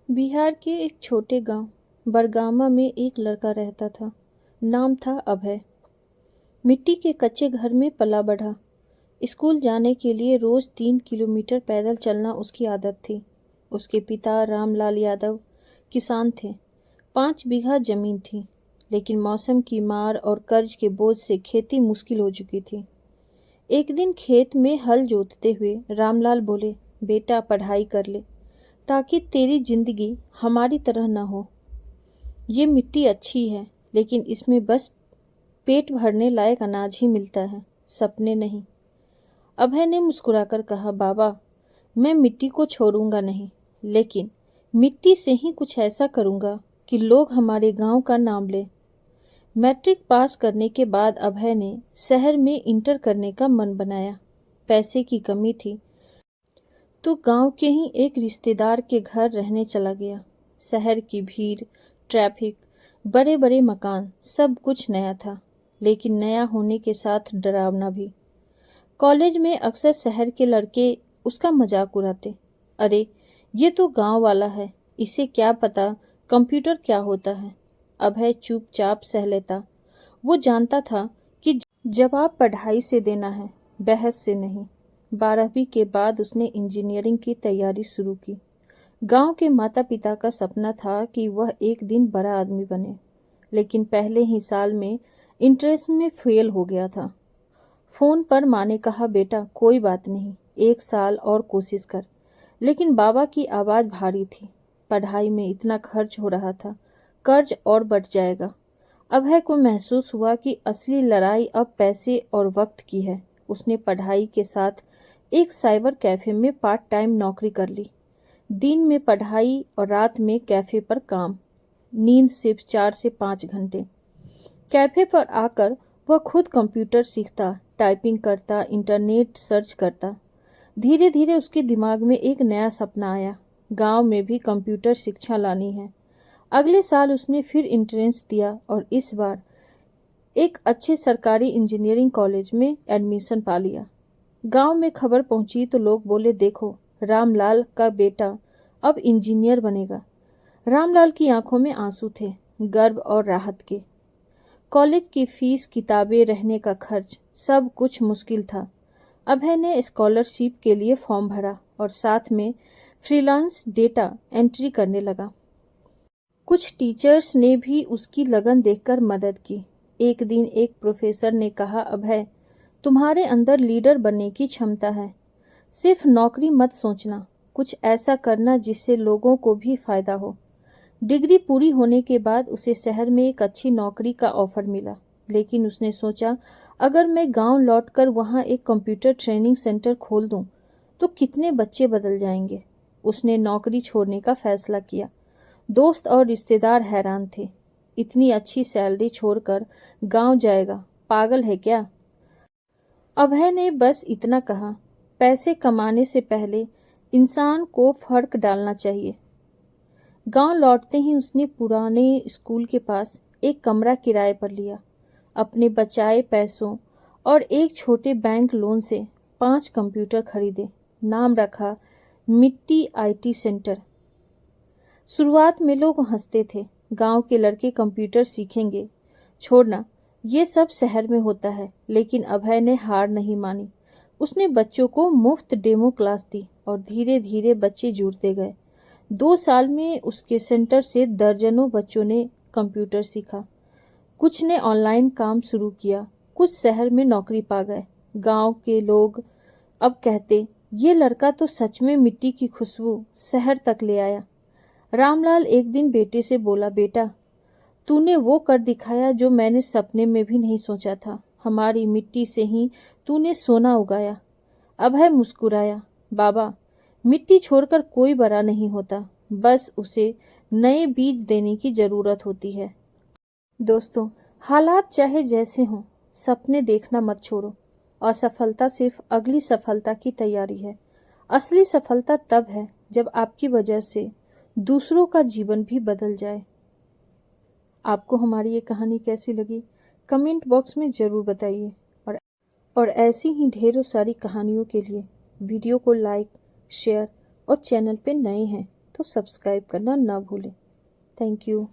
बिहार के एक छोटे गांव बरगामा में एक लड़का रहता था। नाम था अभय। मिट्टी के कच्चे घर में पला बढ़ा। स्कूल जाने के लिए रोज 3 किलोमीटर पैदल चलना उसकी आदत थी। उसके पिता रामलाल यादव किसान थे। 5 बीघा जमीन थी, लेकिन मौसम की मार और कर्ज के बोझ से खेती मुश्किल हो चुकी थी। एक दिन खेत में हल जोतते हुए रामलाल बोले, बेटा पढ़ाई कर ले, ताकि तेरी जिंदगी हमारी तरह न हो। ये मिट्टी अच्छी है, लेकिन इसमें बस पेट भरने लायक अनाज ही मिलता है, सपने नहीं। अभय ने मुस्कुराकर कहा, बाबा, मैं मिट्टी को छोड़ूंगा नहीं, लेकिन मिट्टी से ही कुछ ऐसा करूंगा कि लोग हमारे गांव का नाम लें। मैट्रिक पास करने के बाद अभय ने शहर में इंटर करने का मन बनाया। पैसे की कमी थी तो गांव के ही एक रिश्तेदार के घर रहने चला गया। शहर की भीड़, ट्रैफिक, बड़े बड़े मकान, सब कुछ नया था, लेकिन नया होने के साथ डरावना भी। कॉलेज में अक्सर शहर के लड़के उसका मजाक उड़ाते, अरे ये तो गांव वाला है, इसे क्या पता कंप्यूटर क्या होता है। अभय चुपचाप सह लेता। वो जानता था कि जवाब पढ़ाई से देना है, बहस से नहीं। 12वीं के बाद उसने इंजीनियरिंग की तैयारी शुरू की। गांव के माता पिता का सपना था कि वह एक दिन बड़ा आदमी बने, लेकिन पहले ही साल में इंट्रेंस में फेल हो गया था। फोन पर माँ ने कहा, बेटा कोई बात नहीं, 1 साल और कोशिश कर। लेकिन बाबा की आवाज़ भारी थी, पढ़ाई में इतना खर्च हो रहा था, कर्ज और बढ़ जाएगा। अभय को महसूस हुआ कि असली लड़ाई अब पैसे और वक्त की है। उसने पढ़ाई के साथ एक साइबर कैफे में पार्ट टाइम नौकरी कर ली। दिन में पढ़ाई और रात में कैफे पर काम। नींद सिर्फ 4 से 5 घंटे। कैफे पर आकर वह खुद कंप्यूटर सीखता, टाइपिंग करता, इंटरनेट सर्च करता। धीरे धीरे उसके दिमाग में एक नया सपना आया, गांव में भी कंप्यूटर शिक्षा लानी है। अगले साल उसने फिर एंट्रेंस दिया और इस बार एक अच्छे सरकारी इंजीनियरिंग कॉलेज में एडमिशन पा लिया। गांव में खबर पहुंची तो लोग बोले, देखो रामलाल का बेटा अब इंजीनियर बनेगा। रामलाल की आंखों में आंसू थे, गर्व और राहत के। कॉलेज की फीस, किताबें, रहने का खर्च, सब कुछ मुश्किल था। अभय ने स्कॉलरशिप के लिए फॉर्म भरा और साथ में फ्रीलांस डेटा एंट्री करने लगा। कुछ टीचर्स ने भी उसकी लगन देखकर मदद की। एक दिन एक प्रोफेसर ने कहा, अभय, तुम्हारे अंदर लीडर बनने की क्षमता है। सिर्फ नौकरी मत सोचना, कुछ ऐसा करना जिससे लोगों को भी फायदा हो। डिग्री पूरी होने के बाद उसे शहर में एक अच्छी नौकरी का ऑफर मिला, लेकिन उसने सोचा, अगर मैं गांव लौटकर वहां एक कंप्यूटर ट्रेनिंग सेंटर खोल दूं, तो कितने बच्चे बदल जाएंगे। उसने नौकरी छोड़ने का फैसला किया। दोस्त और रिश्तेदार हैरान थे, इतनी अच्छी सैलरी छोड़कर गांव जाएगा, पागल है क्या। अभय ने बस इतना कहा, पैसे कमाने से पहले इंसान को फर्क डालना चाहिए। गांव लौटते ही उसने पुराने स्कूल के पास एक कमरा किराए पर लिया। अपने बचाए पैसों और एक छोटे बैंक लोन से 5 कंप्यूटर खरीदे। नाम रखा मिट्टी आईटी सेंटर। शुरुआत में लोग हंसते थे, गांव के लड़के कंप्यूटर सीखेंगे, छोड़ना, ये सब शहर में होता है। लेकिन अभय ने हार नहीं मानी। उसने बच्चों को मुफ्त डेमो क्लास दी और धीरे धीरे बच्चे जुड़ते गए। 2 साल में उसके सेंटर से दर्जनों बच्चों ने कंप्यूटर सीखा। कुछ ने ऑनलाइन काम शुरू किया, कुछ शहर में नौकरी पा गए। गांव के लोग अब कहते, ये लड़का तो सच में मिट्टी की खुशबू शहर तक ले आया। रामलाल एक दिन बेटे से बोला, बेटा तूने वो कर दिखाया जो मैंने सपने में भी नहीं सोचा था। हमारी मिट्टी से ही तूने सोना उगाया। अभय मुस्कुराया, बाबा, मिट्टी छोड़कर कोई बड़ा नहीं होता, बस उसे नए बीज देने की जरूरत होती है। दोस्तों, हालात चाहे जैसे हों, सपने देखना मत छोड़ो। असफलता सिर्फ अगली सफलता की तैयारी है। असली सफलता तब है जब आपकी वजह से दूसरों का जीवन भी बदल जाए। आपको हमारी ये कहानी कैसी लगी, कमेंट बॉक्स में ज़रूर बताइए। और ऐसी ही ढेरों सारी कहानियों के लिए वीडियो को लाइक, शेयर और चैनल पे नए हैं तो सब्सक्राइब करना ना भूलें। Thank you.